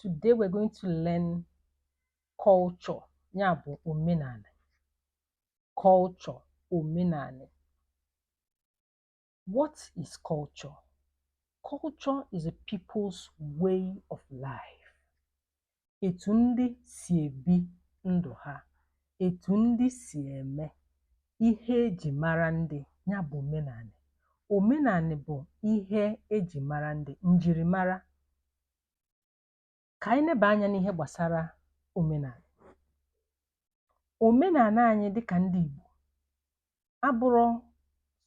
Today we're going to learn culture. Ya bụ omenala. Culture, omenala. What is culture? Culture is a people's way of life. Etu ndị si ebi ndụ ha, etu ndị si eme, ihe eji mara ndị, ya bụ omenala. Omenala bụ ihe eji mara ndị, njirimara. Ka anyị leba anya n'ihe gbasara omenala. Omenala anyị dịka ndị Igbo abụrụ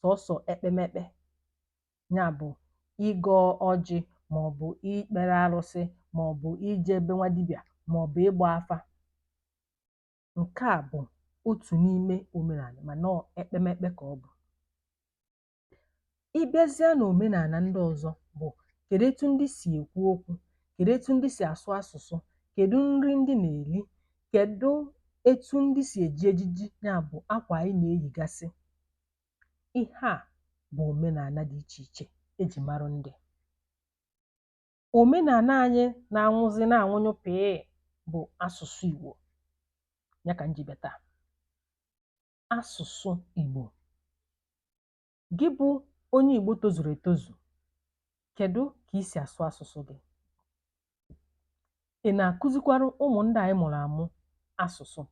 sọsọ ekpemekpe, ya bụ ịgọ ọjị maọbụ ikpere arụsị maọbụ ije ebe nwa dibịa maọbụ ịgba afa. Nke a bụ otu n'ime omenala, mana ekpemekpe ka ọ bụ. Ịbịazie na omenala ndị ọzọ bụ kedu etu ndị si ekwu okwu, kedu etu ndị si asụ asụsụ, kedu nri ndị na-eri, kedu etu ndị si eji ejiji, ya bụ akwa anyị na-eyigasị. Ihe a bụ omenala dị iche iche eji mara ndị. Omenala anyị na-anwụzi na-anwụnyụ pịị bụ asụsụ Igbo. Ya ka m ji bịa taa. Asụsụ Igbo. Gị bụ onye Igbo tozuru etozu, kedu ka ị si asụ asụsụ gị? Ị na-akụzikwara ụmụ ndị anyị mụrụ amụ asụsụ?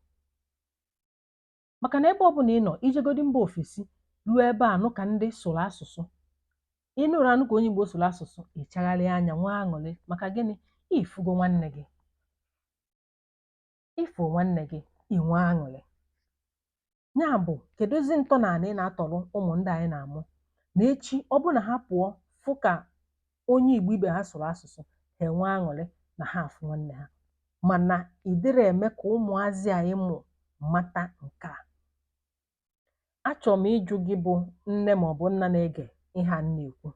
Maka na ebe ọbụla ị nọ, ijegodi mba ofesi ruo ebe a nụ ka ndị sụrụ asụsụ, ịnụrụ anụ ka onye Igbo sụrụ asụsụ, ịchagharị anya nwee aṅụrị. Maka gịnị? Ifugo nwanne gị. Ifụ nwanne gị, ị nwee aṅụrị. Ya bụ, kedozi ntọala ị na-atọrọ ụmụ ndị anyị na-amụ, na echi ọ bụ na ha pụọ fụ ka onye Igbo ibe ha sụrụ asụsụ, ha enwee aṅụrị na ha afụ nwanne ha. Mana ị dịrị eme ka ụmụazị anyị mụ mata nke a. Achọrọ m ịjụ gị bụ nne maọbụ nna na-ege ihe a na-ekwu.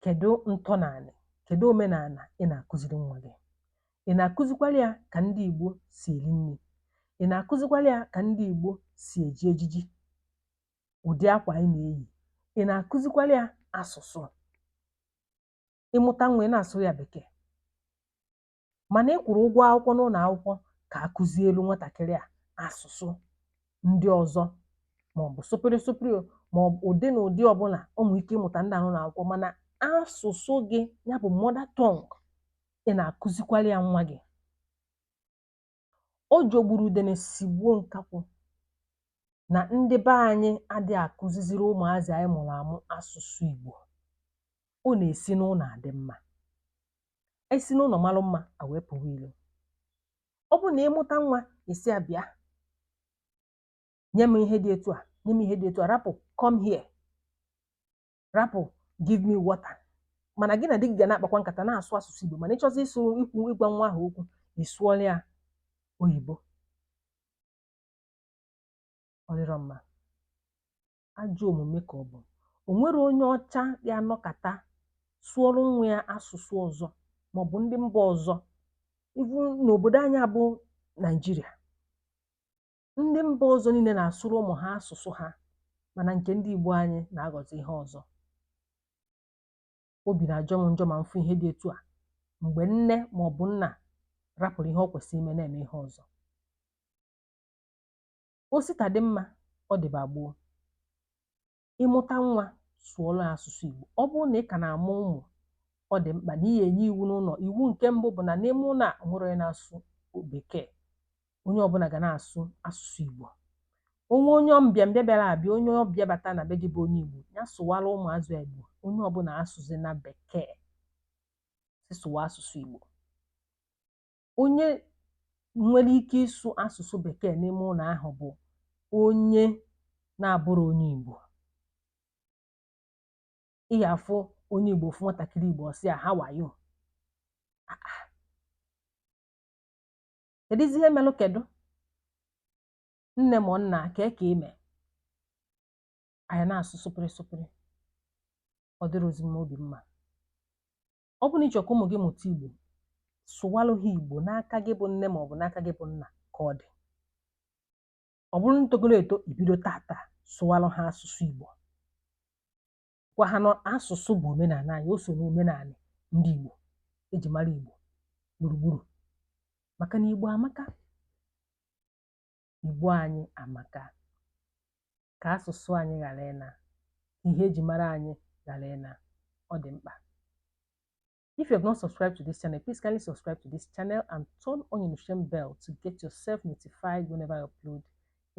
Kedu ntọala, kedu omenala ị na-akụziri nwa gị? Ị na-akụzikwara ya ka ndị Igbo si eri nri? Ị na-akụzikwara ya ka ndị Igbo si eji ejiji, ụdị akwa anyị na-eyi? Ị na-akụzikwara ya asụsụ? Ịmụta nwa, ị na-asụ ya Bekee, mana ị kwụrụ ụgwọ akwụkwọ n'ụlọ akwụkwọ ka akụzielu nwatakịrị a asụsụ ndị ọzọ, maọbụ sụpịrị sụpịrị, maọbụ ụdị na ụdị ọbụla ụmụ ike ịmụta ndị ahụ n'akwụkwọ, mana asụsụ gị, ya bụ mother tongue, ị na-akụzikwara ya nwa gị. O jogburu udene sigbuo nkakwụ na ndị be anyị adịghị akụziziri ụmụazị anyị mụrụ amụ asụsụ Igbo. Ọ na-esi n'ụlọ adị mma, esi n'ụlọ malụ mma, a wee pụwa ilo. Ọ bụ na ịmụta nwa, esi abịa nye m ihe dị etu a, nye m ihe dị etu a, rapụ come here, rapụ give me water. Mana gị na di gị ga na-akpakwa nkata na-asụ asụsụ Igbo, mana ịchọzi ịgwa nwa ahụ okwu, ịsụọla ya oyibo. Ọ dịrọ mma. Ajọ omume ka ọ bụ. O nwere onye ọcha ya anọkata sụọrụ nwa ya asụsụ ọzọ maọbụ ndị mba ọzọ. Ibu n'obodo anyị bụ Naijiria, ndị mba ọzọ niile na-asụrụ ụmụ ha asụsụ ha, mana nke ndị Igbo anyị na-aghọzi ihe ọzọ. Obi na-ajọ m njọ ma mfụ ihe dị etu a, mgbe nne maọbụ nna rapụrụ ihe ọ kwesịrị ime na-eme ihe ọzọ. Osita dị mma, ọ dịba gboo. Ịmụta nwa, sụọrọ ya asụsụ Igbo. Ọ bụrụ na ị ka na-amụ ụmụ, ọ dị mkpa na ị ga-enye iwu n'ụlọ. Iwu nke mbụ bụ na n'ime ụlọ a nwere onye na-asụ Bekee, onye ọbụla ga na-asụ asụsụ Igbo. Onye mbịambịa bịara abịa, onye ọbịa bata na be gị bụ onye Igbo, ya sụwara ụmụazụ Igbo. Onye ọbụla asụzi na Bekee, si sụwa asụsụ Igbo. Onye nwere ike ịsụ asụsụ Bekee n'ime ụlọ ahụ bụ onye na-abụrụ onye Igbo. Ị ga-afụ onye Igbo, fụ nwatakịrị Igbo, ọsị ya how are you? Kedụzi ihe melụ? Kedu nne m nna ka ime? Anyị na-asụ sụpịrị sụpịrị. Ọ dịrọzi m obi mma. Ọ bụ na ịchọ ka ụmụ gị mụta Igbo, sụwalụ ha Igbo n'aka gị bụ nne maọbụ n'aka gị bụ nna ka ọ dị. Ọ bụrụ ntogoro eto, ibido tata sụwalụ ha asụsụ Igbo. Gwa ha na asụsụ bụ omenala anyị, o so n'omenala ndị Igbo. eji mara Igbo gburugburu, maka na Igbo amaka. Igbo anyị amaka. Ka asụsụ anyị ghara ịna, ihe eji mara anyị ghara ịna, ọ dị mkpa. If you have not subscribed to this channel, please kindly subscribe to this channel and turn on your notification bell to get yourself notified whenever I upload